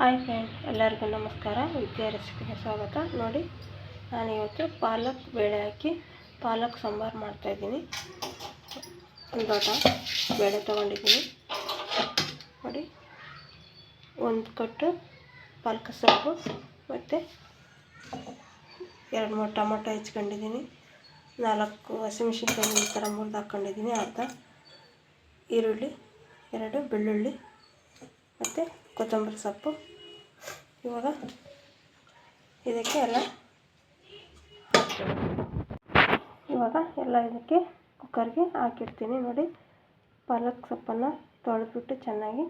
Hi friends, ಎಲ್ಲರಿಗೂ ನಮಸ್ಕಾರ. ವಿದ್ಯಾ ರೆಸಿಪಿಗೆ ಸ್ವಾಗತ. ನೋಡಿ, ನಾನಿವತ್ತು ಪಾಲಕ್ ಬೇಳೆ ಹಾಕಿ ಪಾಲಕ್ ಸಾಂಬಾರು ಮಾಡ್ತಾಯಿದ್ದೀನಿ. ಒಂದು ಲೋಟ ಬೇಳೆ ತೊಗೊಂಡಿದ್ದೀನಿ. ನೋಡಿ, ಒಂದು ಕಟ್ಟು ಪಾಲಕ್ ಸೊಪ್ಪು ಮತ್ತು 2-3 ಟೊಮೊಟೊ ಹೆಚ್ಕೊಂಡಿದ್ದೀನಿ. 4 ಹಸಿಮೆಣಸಿನ್ಕಾಯಿ ಈ ಥರ ಮುರಿದು ಹಾಕ್ಕೊಂಡಿದ್ದೀನಿ. ಅರ್ಧ ಈರುಳ್ಳಿ, 2 ಬೆಳ್ಳುಳ್ಳಿ ಮತ್ತು ಕೊತ್ತಂಬರಿ ಸೊಪ್ಪು. ಇವಾಗ ಇದಕ್ಕೆ ಎಲ್ಲ ಇದಕ್ಕೆ ಕುಕ್ಕರ್ಗೆ ಹಾಕಿಡ್ತೀನಿ. ನೋಡಿ, ಪಾಲಕ್ ಸೊಪ್ಪನ್ನು ತೊಳೆದ್ಬಿಟ್ಟು ಚೆನ್ನಾಗಿ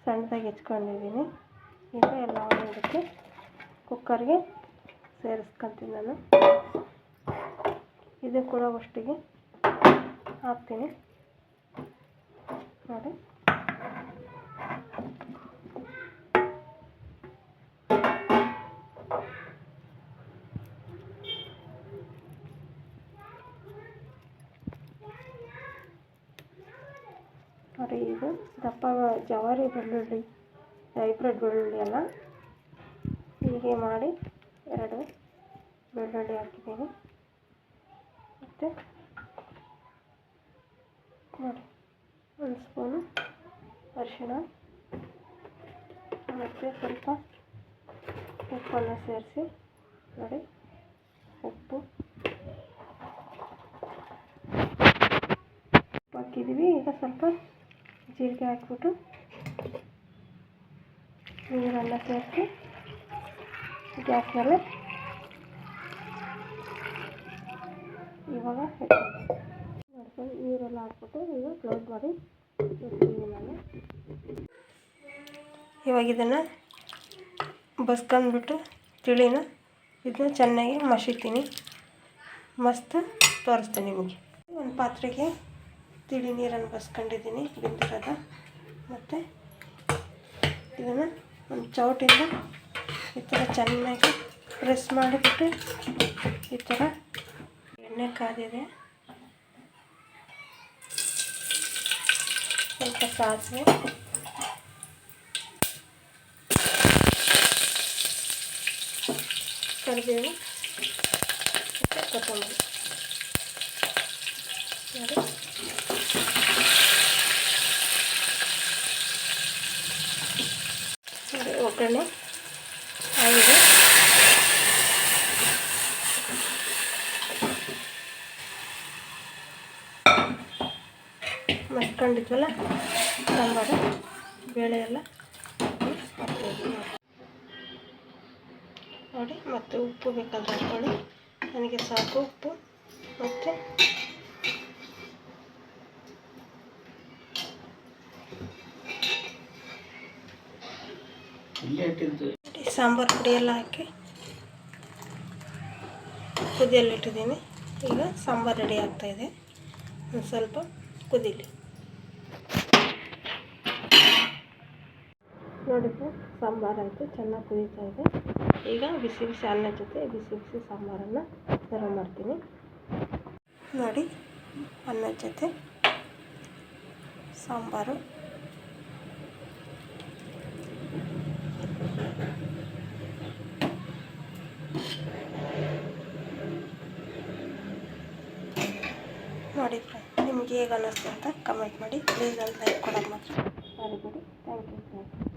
ಸಣ್ಣದಾಗಿ ಹೆಚ್ಕೊಂಡಿದ್ದೀನಿ. ಈಗ ಎಲ್ಲವನ್ನು ಇದಕ್ಕೆ ಕುಕ್ಕರ್ಗೆ ಸೇರಿಸ್ಕೊತೀನಿ ನಾನು. ಇದು ಕೂಡ ಒಟ್ಟಿಗೆ ಹಾಕ್ತೀನಿ. ನೋಡಿ, ನೋಡಿ ಇದು ದಪ್ಪ ಜವಾರಿ ಬೆಳ್ಳುಳ್ಳಿ, ಹೈಬ್ರಿಡ್ ಬೆಳ್ಳುಳ್ಳಿ ಅಲ್ಲ. ಹೀಗೆ ಮಾಡಿ 2 ಬೆಳ್ಳುಳ್ಳಿ ಹಾಕಿದ್ದೀನಿ. ಮತ್ತು ನೋಡಿ, 1 ಸ್ಪೂನು ಅರಿಶಿಣ ಮತ್ತು ಸ್ವಲ್ಪ ಉಪ್ಪನ್ನು ಸೇರಿಸಿ. ನೋಡಿ, ಉಪ್ಪು ಹಾಕಿದ್ದೀವಿ. ಈಗ ಸ್ವಲ್ಪ ಜೀರಿಗೆ ಹಾಕ್ಬಿಟ್ಟು ನೀರನ್ನು ಸೇರಿಸಿ ಗ್ಯಾಸ್ ಮೇಲೆ ಇವಾಗ ನೋಡ್ಕೊಂಡು ನೀರೆಲ್ಲ ಹಾಕ್ಬಿಟ್ಟು ಈಗ ಕ್ಲೋಸ್ ಮಾಡಿ ಇಡ್ತೀನಿ ನಾನು. ಇವಾಗ ಇದನ್ನು ಬಸ್ಕೊಂಡ್ಬಿಟ್ಟು ತಿಳಿನ ಇದನ್ನ ಚೆನ್ನಾಗಿ ಮಸಿತೀನಿ. ಮಸ್ತ್ ತೋರಿಸ್ತೀನಿ ನಿಮಗೆ. ಒಂದು ಪಾತ್ರೆಗೆ ತಿಳಿ ನೀರನ್ನು ಬಸ್ಕೊಂಡಿದ್ದೀನಿ, ಬೆಂದಿರೋದು. ಮತ್ತು ಇದನ್ನು ಒಂದು ಚೌಟಿಂದ ಈ ಥರ ಚೆನ್ನಾಗಿ ಪ್ರೆಸ್ ಮಾಡಿಬಿಟ್ಟು ಈ ಥರ ಎಣ್ಣೆ ಕಾದಿದೆ. ಸ್ವಲ್ಪ ಸಾಸಿವೆ, ಕರಿಬೇವು ಮತ್ತು ಕೊತ್ತಂಬರಿ. ನೋಡಿ, ಒಗ್ಗರಣೆ ಆಗಿದೆ. ಮಸ್ಕೊಂಡಿದ್ವಲ್ಲ ಸಾಂಬಾರು, ಬೇಳೆ ಎಲ್ಲ ಹಾಕ್ತಾಯಿದ್ದೀನಿ. ನೋಡಿ, ಮತ್ತು ಉಪ್ಪು ಬೇಕಾದ್ರೆ ಹಾಕ್ಕೊಳ್ಳಿ. ನನಗೆ ಸಾಕು ಉಪ್ಪು. ಮತ್ತು ಸಾಂಬಾರು ಪುಡಿ ಎಲ್ಲ ಹಾಕಿ ಕುದಿಯಲ್ಲಿಟ್ಟಿದ್ದೀನಿ. ಈಗ ಸಾಂಬಾರು ರೆಡಿ ಆಗ್ತಾಯಿದೆ. ಒಂದು ಸ್ವಲ್ಪ ಕುದೀಲಿ. ನೋಡಿದ್ರೆ ಸಾಂಬಾರು ಆಯಿತು, ಚೆನ್ನಾಗಿ ಕುದೀತಾ ಇದೆ. ಈಗ ಬಿಸಿ ಬಿಸಿ ಅನ್ನ ಜೊತೆ ಬಿಸಿ ಬಿಸಿ ಸಾಂಬಾರನ್ನು ಸರ್ವ್ ಮಾಡ್ತೀನಿ. ನೋಡಿ, ಅನ್ನದ ಜೊತೆ ಸಾಂಬಾರು. ನೋಡಿ ಫ್ರೆಂಡ್, ನಿಮಗೆ ಹೇಗೆ ಅನ್ನಿಸ್ತು ಅಂತ ಕಮೆಂಟ್ ಮಾಡಿ. ಪ್ಲೀಸ್ ಒಂದು ಲೈಕ್ ಕೊಡೋದು ಮಾತ್ರ ಮರಿಬೇಡಿ. Thank you friend.